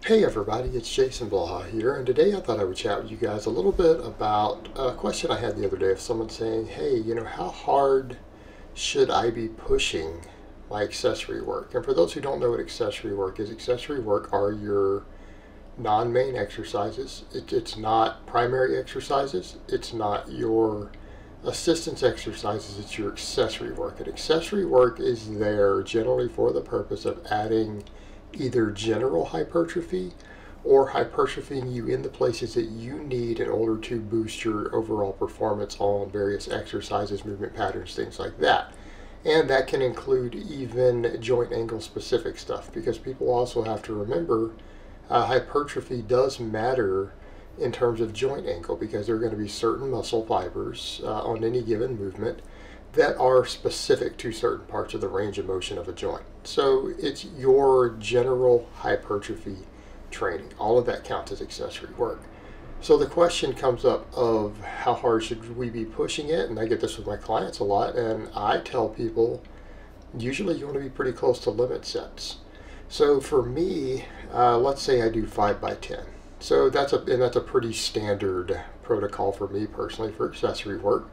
Hey everybody, it's Jason Blaha here, and today I thought I would chat with you guys a little bit about a question I had the other day of someone saying, hey, how hard should I be pushing my accessory work? And for those who don't know what accessory work are your non-main exercises. It's not primary exercises, it's not your assistance exercises, it's your accessory work. And accessory work is there generally for the purpose of adding either general hypertrophy or hypertrophying you in the places that you need in order to boost your overall performance on various exercises, movement patterns, things like that. And that can include even joint angle specific stuff, because people also have to remember hypertrophy does matter in terms of joint angle, because there are going to be certain muscle fibers on any given movement that are specific to certain parts of the range of motion of a joint. So it's your general hypertrophy training. All of that counts as accessory work. So the question comes up of how hard should we be pushing it? And I get this with my clients a lot, and I tell people usually you want to be pretty close to limit sets. So for me, let's say I do 5 by 10. So that's a pretty standard protocol for me personally for accessory work.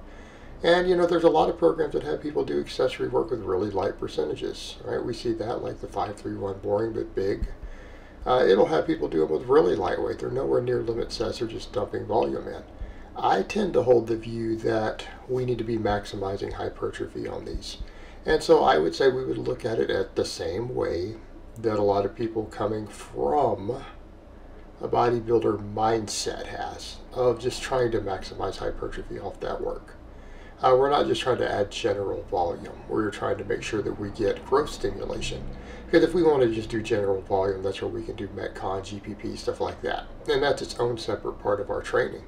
And there's a lot of programs that have people do accessory work with really light percentages, right? We see that like the 5-3-1 boring but big. It'll have people do it with really lightweight. They're nowhere near limit sets, they're just dumping volume in. I tend to hold the view that we need to be maximizing hypertrophy on these. And so I would say we would look at it at the same way that a lot of people coming from a bodybuilder mindset has, of just trying to maximize hypertrophy off that work. We're not just trying to add general volume. We're trying to make sure that we get growth stimulation. Because if we want to just do general volume, that's where we can do Metcon, GPP, stuff like that. And that's its own separate part of our training.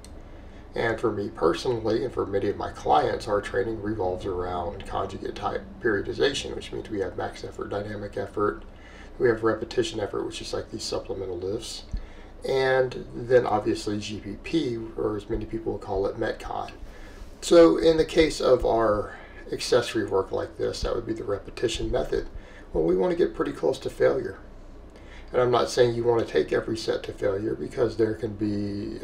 And for me personally, and for many of my clients, our training revolves around conjugate type periodization, which means we have max effort, dynamic effort, we have repetition effort, which is like these supplemental lifts, and then obviously GPP, or as many people call it, Metcon. So in the case of our accessory work like this, that would be the repetition method. Well, we want to get pretty close to failure. And I'm not saying you want to take every set to failure, because there can be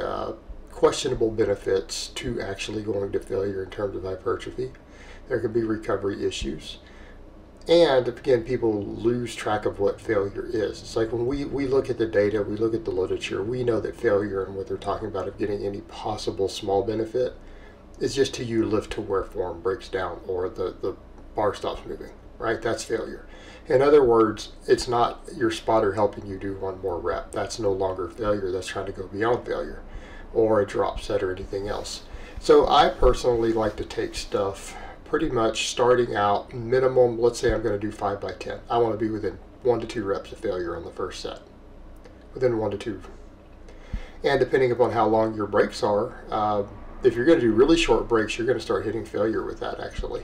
questionable benefits to actually going to failure in terms of hypertrophy. There can be recovery issues. And again, people lose track of what failure is. It's like when we look at the data, we look at the literature, we know that failure and what they're talking about of getting any possible small benefit is just till you lift to where form breaks down or the bar stops moving, right? That's failure. In other words, it's not your spotter helping you do one more rep. That's no longer failure. That's trying to go beyond failure, or a drop set or anything else. So I personally like to take stuff pretty much starting out minimum. Let's say I'm going to do 5 by 10. I want to be within 1 to 2 reps of failure on the first set, within 1 to 2. And depending upon how long your breaks are, if you're going to do really short breaks, you're going to start hitting failure with that actually.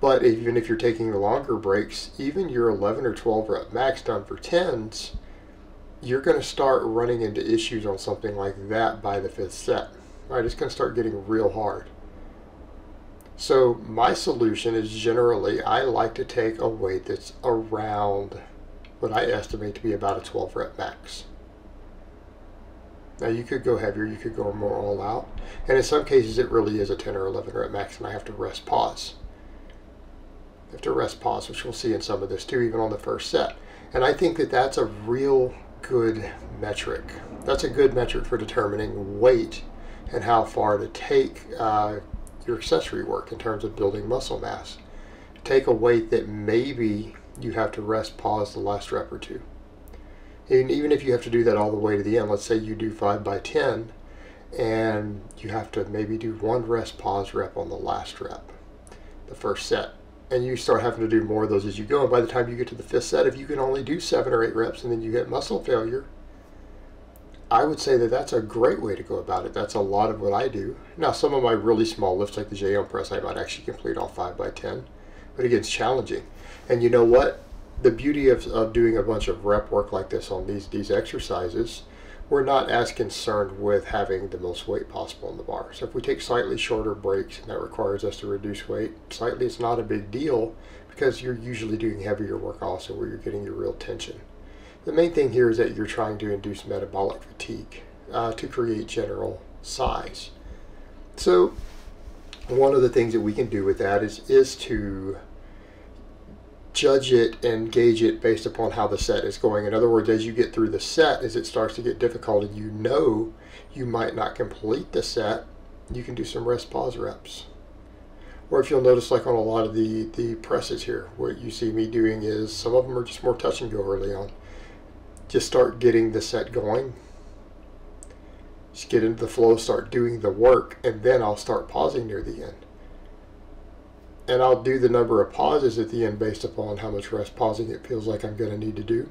But even if you're taking the longer breaks, even your 11 or 12 rep max done for 10s, you're going to start running into issues on something like that by the 5th set. Right? It's going to start getting real hard. So my solution is generally I like to take a weight that's around what I estimate to be about a 12 rep max. Now you could go heavier, you could go more all out, and in some cases it really is a 10 or 11 rep max, and I have to rest pause. I have to rest pause, which we'll see in some of this too, even on the first set. And I think that that's a real good metric. That's a good metric for determining weight and how far to take your accessory work in terms of building muscle mass. Take a weight that maybe you have to rest pause the last rep or two. And even if you have to do that all the way to the end, let's say you do 5 by 10 and you have to maybe do 1 rest pause rep on the last rep, the first set, and you start having to do more of those as you go, and by the time you get to the 5th set, if you can only do 7 or 8 reps and then you hit muscle failure, I would say that that's a great way to go about it. That's a lot of what I do. Now some of my really small lifts like the J-arm press I might actually complete all 5 by 10, but again, it's challenging. And you know what? The beauty of doing a bunch of rep work like this on these exercises, we're not as concerned with having the most weight possible in the bar. So if we take slightly shorter breaks and that requires us to reduce weight slightly, it's not a big deal, because you're usually doing heavier work also where you're getting your real tension. The main thing here is that you're trying to induce metabolic fatigue to create general size. So one of the things that we can do with that is to judge it and gauge it based upon how the set is going. In other words, as you get through the set, as it starts to get difficult and you know you might not complete the set, you can do some rest pause reps. Or if you'll notice, like on a lot of the presses here, what you see me doing is some of them are just more touch and go early on. Just start getting the set going. Just get into the flow, start doing the work, and then I'll start pausing near the end. And I'll do the number of pauses at the end based upon how much rest pausing it feels like I'm going to need to do.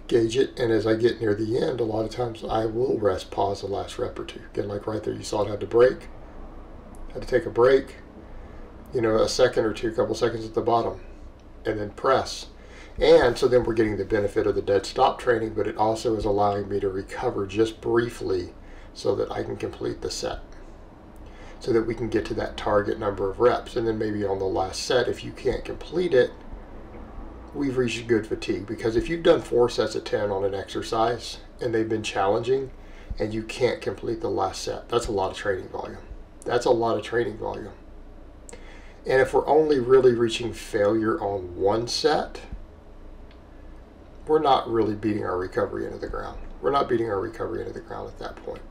Gauge it, and as I get near the end, a lot of times I will rest pause the last rep or two. Again, like right there, you saw it had to break. Had to take a break, you know, a second or two, a couple seconds at the bottom, and then press. And so then we're getting the benefit of the dead stop training, but it also is allowing me to recover just briefly so that I can complete the set, so that we can get to that target number of reps. And then maybe on the last set, if you can't complete it, we've reached good fatigue. Because if you've done 4 sets of 10 on an exercise and they've been challenging and you can't complete the last set, that's a lot of training volume. That's a lot of training volume. And if we're only really reaching failure on 1 set, we're not really beating our recovery into the ground. We're not beating our recovery into the ground at that point.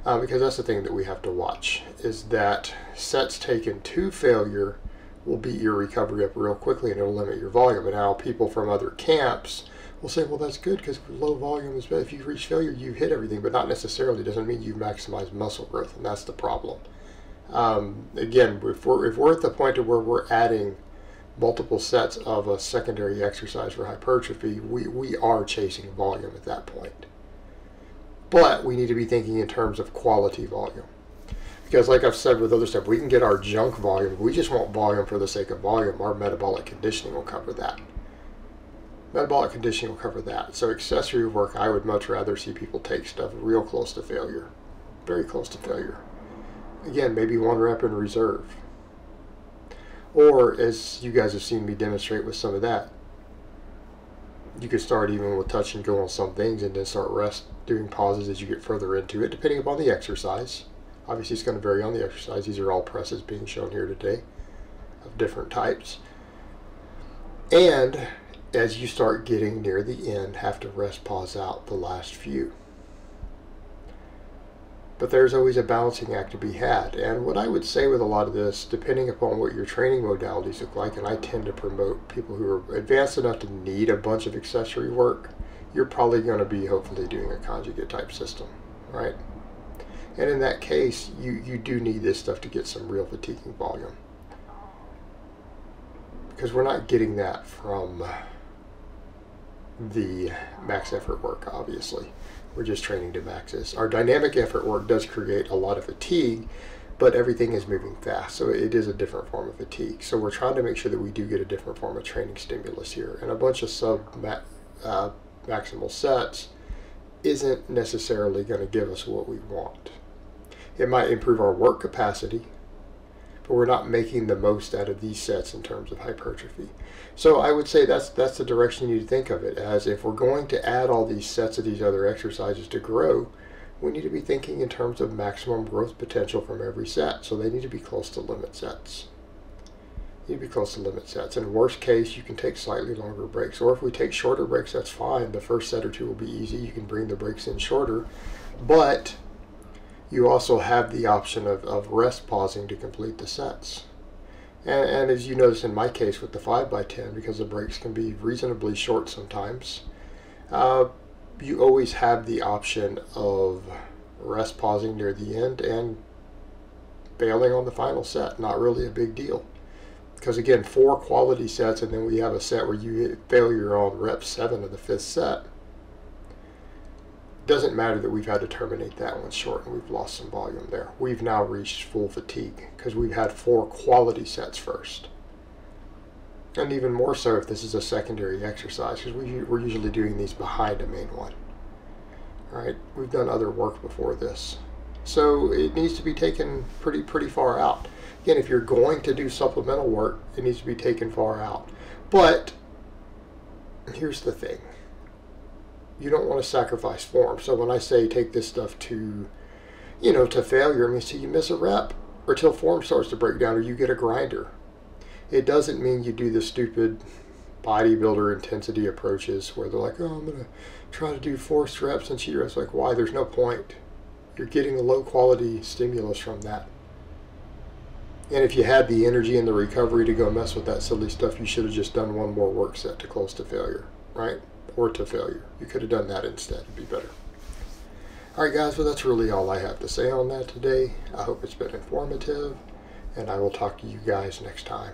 Because that's the thing that we have to watch, is that sets taken to failure will beat your recovery up real quickly and it'll limit your volume. And now people from other camps will say, well, that's good because low volume is better. If you reach failure, you've hit everything, but not necessarily. It doesn't mean you've maximized muscle growth, and that's the problem. Again, if we're at the point of where we're adding multiple sets of a secondary exercise for hypertrophy, we are chasing volume at that point. But we need to be thinking in terms of quality volume. Because like I've said with other stuff, we can get our junk volume. If we just want volume for the sake of volume, our metabolic conditioning will cover that. Metabolic conditioning will cover that. So accessory work, I would much rather see people take stuff real close to failure. Very close to failure. Again, maybe 1 rep in reserve. Or, as you guys have seen me demonstrate with some of that, you could start even with touch and go on some things and then start doing pauses as you get further into it, depending upon the exercise. Obviously, it's going to vary on the exercise. These are all presses being shown here today of different types. And as you start getting near the end, have to rest pause out the last few. But there's always a balancing act to be had. And what I would say with a lot of this, depending upon what your training modalities look like, and I tend to promote people who are advanced enough to need a bunch of accessory work, you're probably going to be hopefully doing a conjugate type system, right? And in that case, you do need this stuff to get some real fatiguing volume. Because we're not getting that from the max effort work, obviously. We're just training to maxes. Our dynamic effort work does create a lot of fatigue, but everything is moving fast, so it is a different form of fatigue. So we're trying to make sure that we do get a different form of training stimulus here. And a bunch of maximal sets isn't necessarily going to give us what we want. It might improve our work capacity, but we're not making the most out of these sets in terms of hypertrophy. So I would say that's the direction you need to think of it as. If we're going to add all these sets of these other exercises to grow, we need to be thinking in terms of maximum growth potential from every set. So they need to be close to limit sets. You need to be close to limit sets. In worst case, you can take slightly longer breaks. Or if we take shorter breaks, that's fine. The first set or two will be easy. You can bring the breaks in shorter. But you also have the option of rest pausing to complete the sets. And as you notice in my case with the 5x10, because the breaks can be reasonably short sometimes, you always have the option of rest pausing near the end and bailing on the final set. Not really a big deal. Because again, 4 quality sets, and then we have a set where you hit failure on rep 7 of the 5th set. Doesn't matter that we've had to terminate that one short and we've lost some volume there. We've now reached full fatigue because we've had 4 quality sets first. And even more so if this is a secondary exercise, because we're usually doing these behind a main one. All right, we've done other work before this. So it needs to be taken pretty far out. Again, if you're going to do supplemental work, it needs to be taken far out. But here's the thing. You don't want to sacrifice form. So when I say take this stuff to, to failure, I mean, so you miss a rep or till form starts to break down or you get a grinder. It doesn't mean you do the stupid bodybuilder intensity approaches where they're like, oh, I'm going to try to do forced reps and cheat reps. Like, why? There's no point. You're getting a low quality stimulus from that. And if you had the energy and the recovery to go mess with that silly stuff, you should have just done one more work set to close to failure, right? Or to failure. You could have done that instead. It'd be better. All right, guys, well, that's really all I have to say on that today. I hope it's been informative, and I will talk to you guys next time.